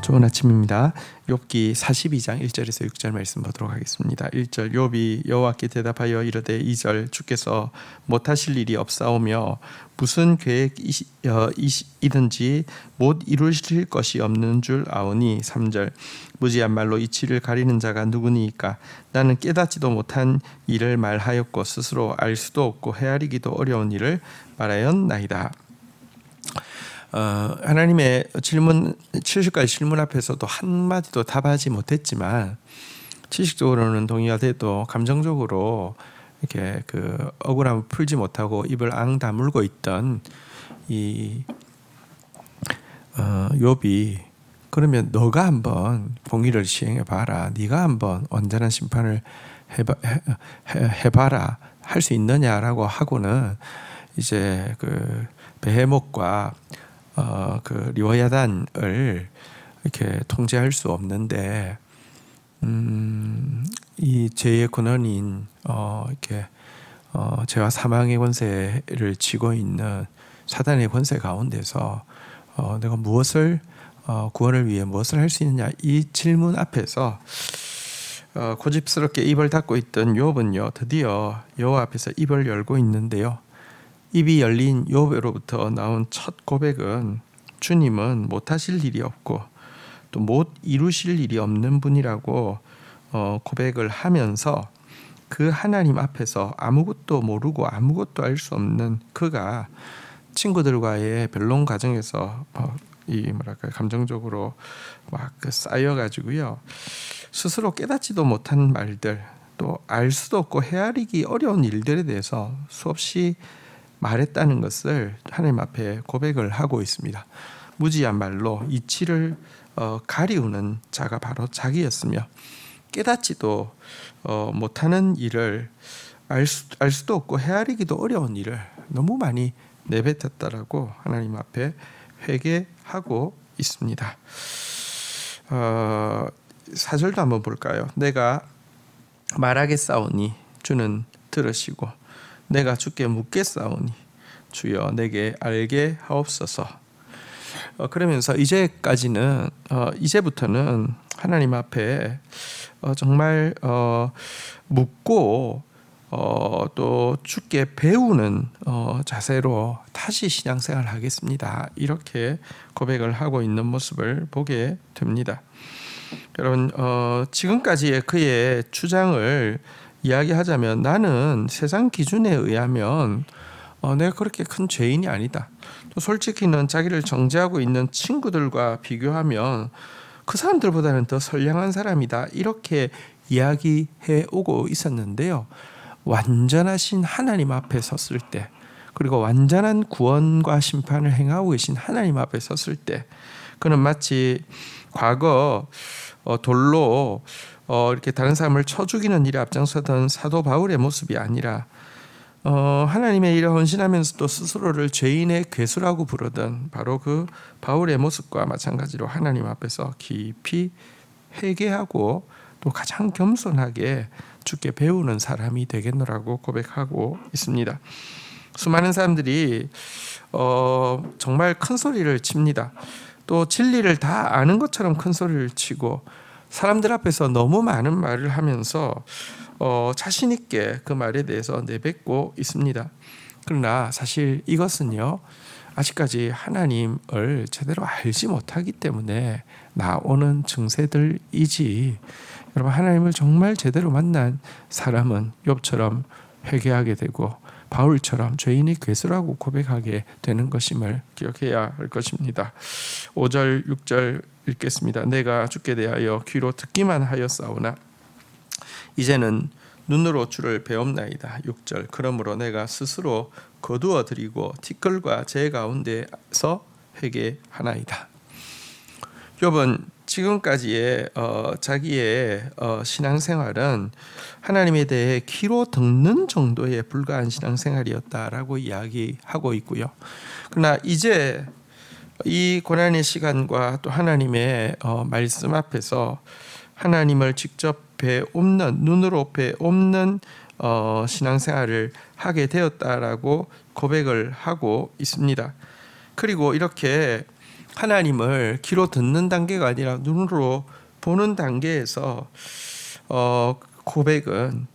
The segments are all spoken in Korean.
좋은 아침입니다. 욥기 42장 1절에서 6절 말씀 보도록 하겠습니다. 1절 욥이 여호와께 대답하여 이르되 2절 주께서 못하실 일이 없사오며 무슨 계획이든지 못 이루실 것이 없는 줄 아오니 3절 무지한 말로 이치를 가리는 자가 누구니이까 나는 깨닫지도 못한 일을 말하였고 스스로 알 수도 없고 헤아리기도 어려운 일을 말하였나이다. 하나님의 질문 70가지 질문 앞에서도 한마디도 답하지 못했지만 지식적으로는 동의가 돼도 감정적으로 이렇게 그 억울함을 풀지 못하고 입을 앙 다물고 있던 이 욥이 그러면 너가 한번 공의를 시행해 봐라, 네가 한번 온전한 심판을 해봐라 할 수 있느냐라고 하고는 이제 그 베헤못과 그 리워야단을 이렇게 통제할 수 없는데 이 죄의 근원인 이렇게 죄와 사망의 권세를 쥐고 있는 사단의 권세 가운데서 내가 무엇을 구원을 위해 무엇을 할 수 있느냐, 이 질문 앞에서 고집스럽게 입을 닫고 있던 욥은요 드디어 여호와 앞에서 입을 열고 있는데요. 입이 열린 욥으로부터 나온 첫 고백은 주님은 못하실 일이 없고 또 못 이루실 일이 없는 분이라고 고백을 하면서 그 하나님 앞에서 아무것도 모르고 아무것도 알 수 없는 그가 친구들과의 변론 과정에서 이 뭐랄까 감정적으로 막 쌓여가지고요 스스로 깨닫지도 못한 말들, 또 알 수도 없고 헤아리기 어려운 일들에 대해서 수없이 말했다는 것을 하나님 앞에 고백을 하고 있습니다. 무지한 말로 이치를 가리우는 자가 바로 자기였으며 깨닫지도 못하는 일을 알 수도 없고 헤아리기도 어려운 일을 너무 많이 내뱉었다라고 하나님 앞에 회개하고 있습니다. 4절도 한번 볼까요? 내가 말하겠사오니 주는 들으시고 내가 주께 묻겠사오니 주여 내게 알게 하옵소서. 그러면서 이제부터는 하나님 앞에 정말 묻고 또 주께 배우는 자세로 다시 신앙생활을 하겠습니다. 이렇게 고백을 하고 있는 모습을 보게 됩니다. 여러분, 지금까지의 그의 주장을 이야기하자면 나는 세상 기준에 의하면 내가 그렇게 큰 죄인이 아니다. 또 솔직히는 자기를 정죄하고 있는 친구들과 비교하면 그 사람들보다는 더 선량한 사람이다. 이렇게 이야기해 오고 있었는데요. 완전하신 하나님 앞에 섰을 때, 그리고 완전한 구원과 심판을 행하고 계신 하나님 앞에 섰을 때 그는 마치 과거 돌로 이렇게 다른 사람을 쳐 죽이는 일에 앞장서던 사도 바울의 모습이 아니라 하나님의 일에 헌신하면서도 스스로를 죄인의 괴수라고 부르던 바로 그 바울의 모습과 마찬가지로 하나님 앞에서 깊이 회개하고 또 가장 겸손하게 주께 배우는 사람이 되겠노라고 고백하고 있습니다. 수많은 사람들이 정말 큰 소리를 칩니다. 또 진리를 다 아는 것처럼 큰 소리를 치고 사람들 앞에서 너무 많은 말을 하면서 자신 있게 그 말에 대해서 내뱉고 있습니다. 그러나 사실 이것은요 아직까지 하나님을 제대로 알지 못하기 때문에 나오는 증세들이지, 여러분 하나님을 정말 제대로 만난 사람은 욥처럼 회개하게 되고 바울처럼 죄인의 괴수라고 고백하게 되는 것임을 기억해야 할 것입니다. 5절 6절 읽겠습니다. 내가 주께 대하여 귀로 듣기만 하였사오나 이제는 눈으로 주를 배옵나이다. 6절 그러므로 내가 스스로 거두어 드리고 티끌과 제 가운데서 회개하나이다. 욥은 지금까지의 자기의 신앙생활은 하나님에 대해 귀로 듣는 정도에 불과한 신앙생활이었다라고 이야기하고 있고요. 그러나 이제 이 고난의 시간과 또 하나님의 말씀 앞에서 하나님을 직접 배움는, 눈으로 배움는 신앙생활을 하게 되었다라고 고백을 하고 있습니다. 그리고 이렇게 하나님을 귀로 듣는 단계가 아니라 눈으로 보는 단계에서 고백은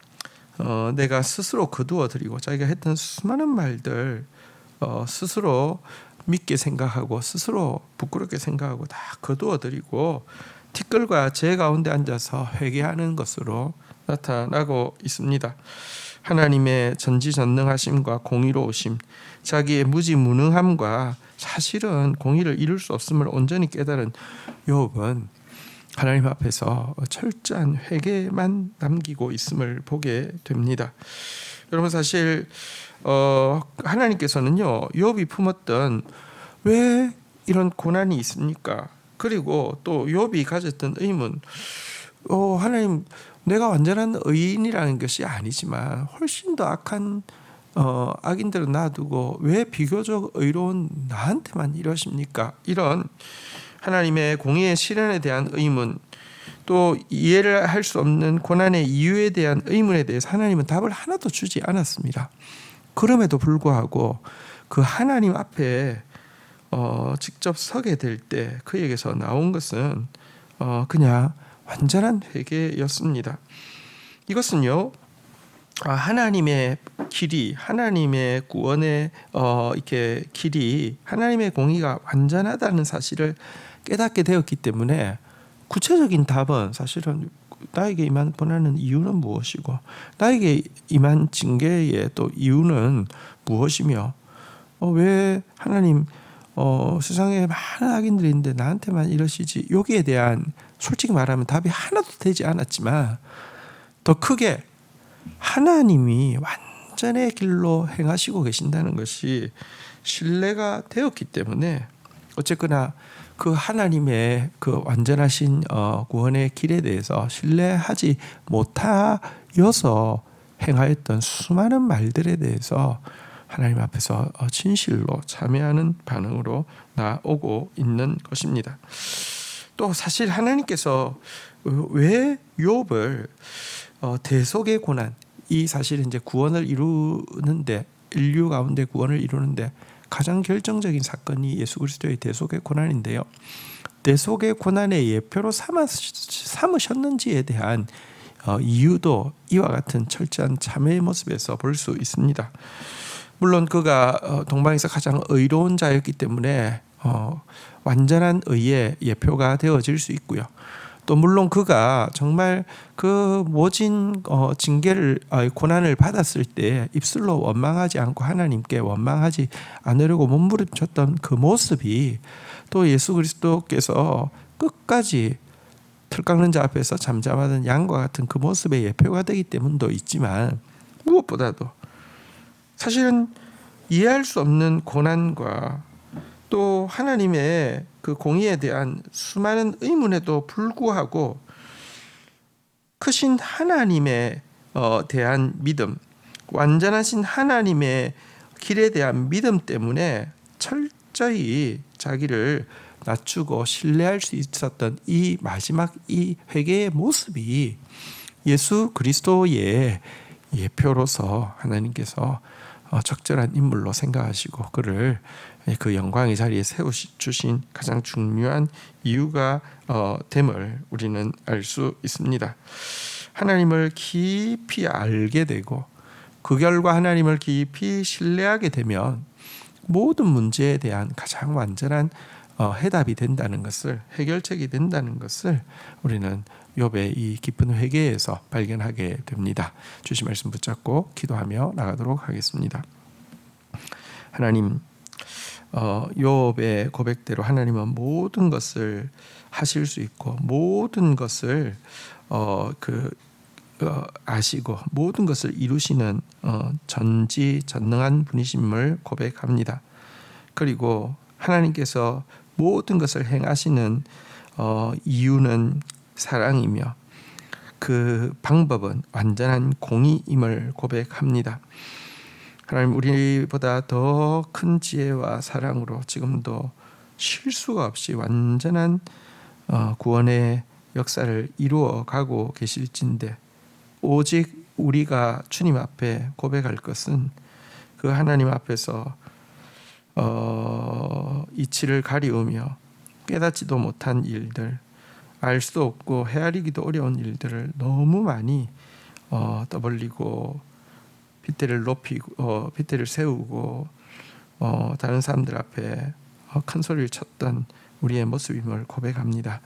내가 스스로 거두어드리고 자기가 했던 수많은 말들 스스로 믿게 생각하고 스스로 부끄럽게 생각하고 다 거두어드리고 티끌과 재 가운데 앉아서 회개하는 것으로 나타나고 있습니다. 하나님의 전지전능하심과 공의로우심, 자기의 무지무능함과 사실은 공의를 이룰 수 없음을 온전히 깨달은 욥은 하나님 앞에서 철저한 회개만 남기고 있음을 보게 됩니다. 여러분 사실 하나님께서는요 욥이 품었던 왜 이런 고난이 있습니까? 그리고 또 욥이 가졌던 의문, 하나님 내가 완전한 의인이라는 것이 아니지만 훨씬 더 악한 악인들을 놔두고 왜 비교적 의로운 나한테만 이러십니까? 이런 하나님의 공의의 실현에 대한 의문, 또 이해를 할 수 없는 고난의 이유에 대한 의문에 대해서 하나님은 답을 하나도 주지 않았습니다. 그럼에도 불구하고 그 하나님 앞에 직접 서게 될 때 그에게서 나온 것은 그냥 완전한 회개였습니다. 이것은요 하나님의 길이, 하나님의 구원의 이렇게 길이, 하나님의 공의가 완전하다는 사실을 깨닫게 되었기 때문에 구체적인 답은 사실은 나에게 임한 고난은 이유는 무엇이고 나에게 임한 징계의 또 이유는 무엇이며 왜 하나님 세상에 많은 악인들이 있는데 나한테만 이러시지, 여기에 대한 솔직히 말하면 답이 하나도 되지 않았지만 더 크게 하나님이 완전의 길로 행하시고 계신다는 것이 신뢰가 되었기 때문에 어쨌거나 그 하나님의 그 완전하신 구원의 길에 대해서 신뢰하지 못하여서 행하였던 수많은 말들에 대해서 하나님 앞에서 진실로 참회하는 반응으로 나오고 있는 것입니다. 또 사실 하나님께서 왜 욥을 대속의 고난, 이 사실은 이제 구원을 이루는데, 인류 가운데 구원을 이루는데 가장 결정적인 사건이 예수 그리스도의 대속의 고난인데요. 대속의 고난의 예표로 삼으셨는지에 대한 이유도 이와 같은 철저한 참회의 모습에서 볼 수 있습니다. 물론 그가 동방에서 가장 의로운 자였기 때문에 완전한 의의 예표가 되어질 수 있고요. 또 물론 그가 정말 그 모진 징계를 고난을 받았을 때 입술로 원망하지 않고 하나님께 원망하지 않으려고 몸부림쳤던 그 모습이 또 예수 그리스도께서 끝까지 털 깎는 자 앞에서 잠잠하던 양과 같은 그 모습의 예표가 되기 때문도 있지만, 무엇보다도 사실은 이해할 수 없는 고난과 또 하나님의 그 공의에 대한 수많은 의문에도 불구하고 크신 하나님에 대한 믿음, 완전하신 하나님의 길에 대한 믿음 때문에 철저히 자기를 낮추고 신뢰할 수 있었던 이 마지막 이 회개의 모습이 예수 그리스도의 예표로서 하나님께서 적절한 인물로 생각하시고 그를 그 영광의 자리에 세우주신 가장 중요한 이유가 됨을 우리는 알 수 있습니다. 하나님을 깊이 알게 되고 그 결과 하나님을 깊이 신뢰하게 되면 모든 문제에 대한 가장 완전한 해답이 된다는 것을, 해결책이 된다는 것을 우리는 욥의 이 깊은 회개에서 발견하게 됩니다. 주신 말씀 붙잡고 기도하며 나가도록 하겠습니다. 하나님, 욥의 고백대로 하나님은 모든 것을 하실 수 있고 모든 것을 아시고 모든 것을 이루시는 전지전능한 분이심을 고백합니다. 그리고 하나님께서 모든 것을 행하시는 이유는 사랑이며 그 방법은 완전한 공의임을 고백합니다. 하나님, 우리보다 더 큰 지혜와 사랑으로 지금도 실수가 없이 완전한 구원의 역사를 이루어 가고 계실진데 오직 우리가 주님 앞에 고백할 것은 그 하나님 앞에서 이치를 가리우며 깨닫지도 못한 일들, 알 수도 없고 헤아리기도 어려운 일들을 너무 많이 떠벌리고 빗대를 세우고 다른 사람들 앞에 큰 소리를 쳤던 우리의 모습임을 고백합니다.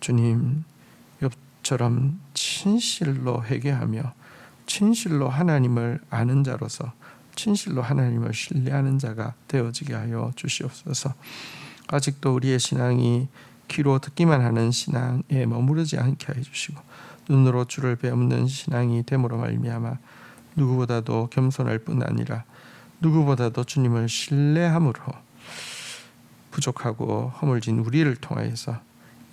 주님, 욥처럼 진실로 회개하며 진실로 하나님을 아는 자로서 진실로 하나님을 신뢰하는 자가 되어지게 하여 주시옵소서. 아직도 우리의 신앙이 귀로 듣기만 하는 신앙에 머무르지 않게 해주시고 눈으로 주를 배우는 신앙이 됨으로 말미암아 누구보다도 겸손할 뿐 아니라 누구보다도 주님을 신뢰함으로 부족하고 허물진 우리를 통하여서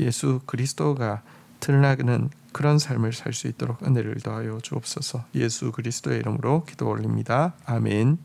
예수 그리스도가 드러나는 그런 삶을 살 수 있도록 은혜를 더하여 주옵소서. 예수 그리스도의 이름으로 기도 올립니다. 아멘.